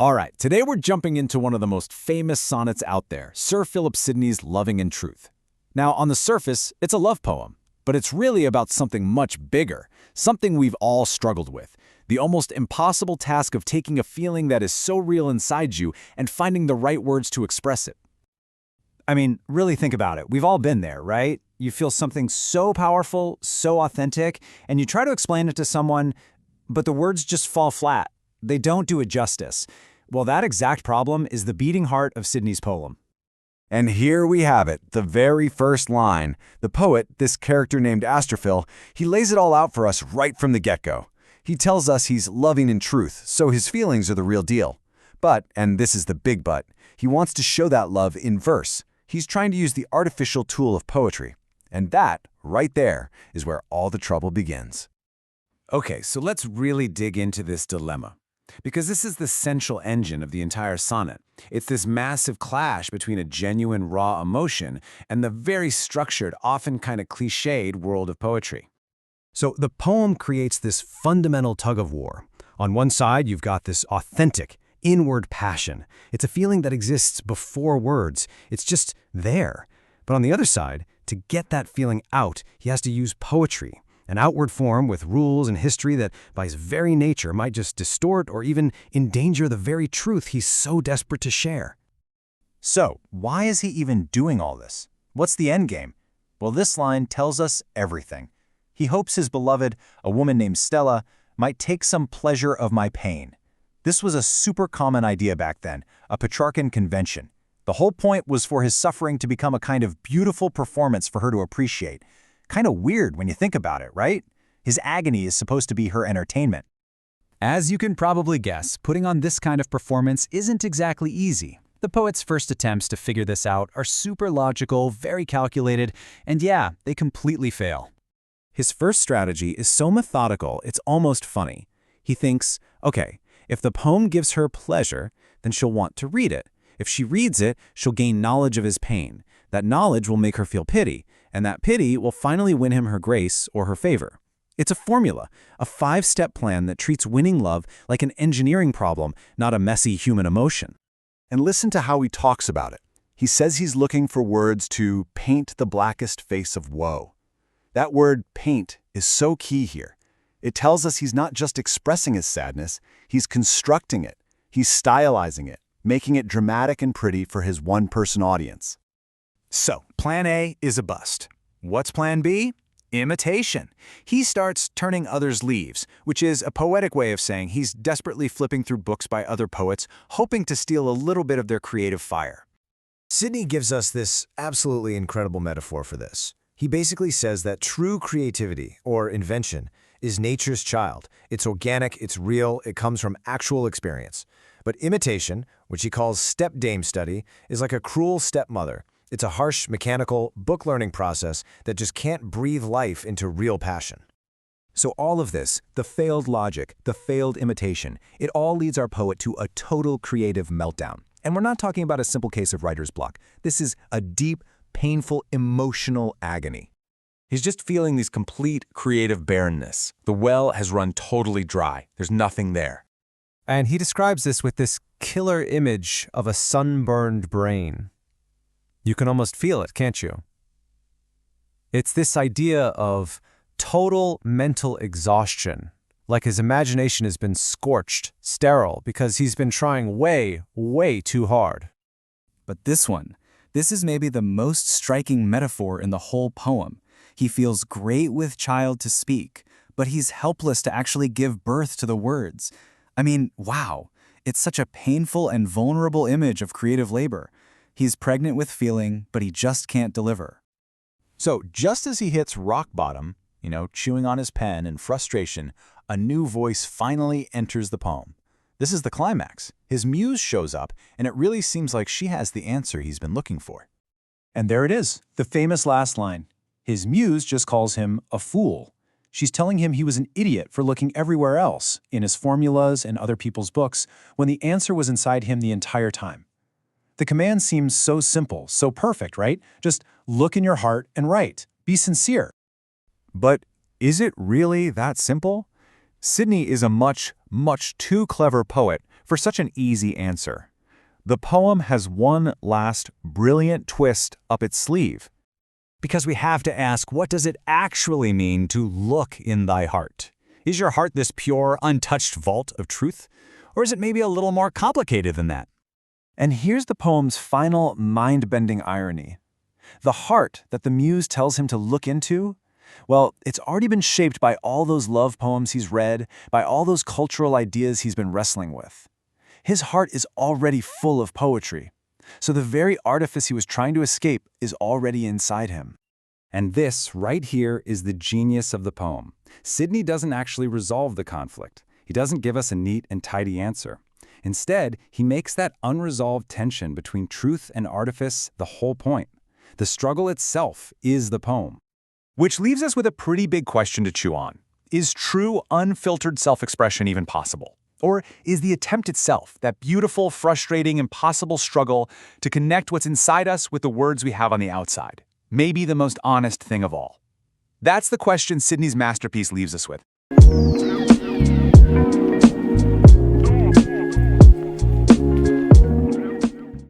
All right, today we're jumping into one of the most famous sonnets out there, Sir Philip Sidney's Loving in Truth. Now, on the surface, it's a love poem, but it's really about something much bigger, something we've all struggled with, the almost impossible task of taking a feeling that is so real inside you and finding the right words to express it. I mean, really think about it. We've all been there, right? You feel something so powerful, so authentic, and you try to explain it to someone, but the words just fall flat. They don't do it justice. Well, that exact problem is the beating heart of Sidney's poem. And here we have it, the very first line. The poet, this character named Astrophil, he lays it all out for us right from the get-go. He tells us he's loving in truth, so his feelings are the real deal. But, and this is the big but, he wants to show that love in verse. He's trying to use the artificial tool of poetry. And that, right there, is where all the trouble begins. Okay, so let's really dig into this dilemma, because this is the central engine of the entire sonnet. It's this massive clash between a genuine raw emotion and the very structured, often kind of cliched world of poetry. So the poem creates this fundamental tug-of-war. On one side, you've got this authentic, inward passion. It's a feeling that exists before words. It's just there. But on the other side, to get that feeling out, he has to use poetry, an outward form with rules and history that, by its very nature, might just distort or even endanger the very truth he's so desperate to share. So, why is he even doing all this? What's the end game? Well, this line tells us everything. He hopes his beloved, a woman named Stella, might take some pleasure of my pain. This was a super common idea back then, a Petrarchan convention. The whole point was for his suffering to become a kind of beautiful performance for her to appreciate. Kind of weird when you think about it, right? His agony is supposed to be her entertainment. As you can probably guess, putting on this kind of performance isn't exactly easy. The poet's first attempts to figure this out are super logical, very calculated, and yeah, they completely fail. His first strategy is so methodical, it's almost funny. He thinks, okay, if the poem gives her pleasure, then she'll want to read it. If she reads it, she'll gain knowledge of his pain. That knowledge will make her feel pity, and that pity will finally win him her grace or her favor. It's a formula, a 5-step plan that treats winning love like an engineering problem, not a messy human emotion. And listen to how he talks about it. He says he's looking for words to paint the blackest face of woe. That word paint is so key here. It tells us he's not just expressing his sadness, he's constructing it. He's stylizing it, making it dramatic and pretty for his one-person audience. So, plan A is a bust. What's plan B? Imitation. He starts turning others' leaves, which is a poetic way of saying he's desperately flipping through books by other poets, hoping to steal a little bit of their creative fire. Sidney gives us this absolutely incredible metaphor for this. He basically says that true creativity, or invention, is nature's child. It's organic, it's real, it comes from actual experience. But imitation, which he calls step-dame study, is like a cruel stepmother. It's a harsh, mechanical, book-learning process that just can't breathe life into real passion. So all of this, the failed logic, the failed imitation, it all leads our poet to a total creative meltdown. And we're not talking about a simple case of writer's block. This is a deep, painful, emotional agony. He's just feeling this complete creative barrenness. The well has run totally dry. There's nothing there. And he describes this with this killer image of a sunburned brain. You can almost feel it, can't you? It's this idea of total mental exhaustion, like his imagination has been scorched, sterile, because he's been trying way, way too hard. But this is maybe the most striking metaphor in the whole poem. He feels great with child to speak, but he's helpless to actually give birth to the words. I mean, wow, it's such a painful and vulnerable image of creative labor. He's pregnant with feeling, but he just can't deliver. So just as he hits rock bottom, chewing on his pen in frustration, a new voice finally enters the poem. This is the climax. His muse shows up, and it really seems like she has the answer he's been looking for. And there it is, the famous last line. His muse just calls him a fool. She's telling him he was an idiot for looking everywhere else, in his formulas and other people's books, when the answer was inside him the entire time. The command seems so simple, so perfect, right? Just look in your heart and write. Be sincere. But is it really that simple? Sidney is a much, much too clever poet for such an easy answer. The poem has one last brilliant twist up its sleeve. Because we have to ask, what does it actually mean to look in thy heart? Is your heart this pure, untouched vault of truth? Or is it maybe a little more complicated than that? And here's the poem's final mind-bending irony. The heart that the Muse tells him to look into, well, it's already been shaped by all those love poems he's read, by all those cultural ideas he's been wrestling with. His heart is already full of poetry, so the very artifice he was trying to escape is already inside him. And this, right here, is the genius of the poem. Sidney doesn't actually resolve the conflict. He doesn't give us a neat and tidy answer. Instead, he makes that unresolved tension between truth and artifice the whole point. The struggle itself is the poem. Which leaves us with a pretty big question to chew on. Is true, unfiltered self-expression even possible? Or is the attempt itself, that beautiful, frustrating, impossible struggle to connect what's inside us with the words we have on the outside, maybe the most honest thing of all? That's the question Sidney's masterpiece leaves us with.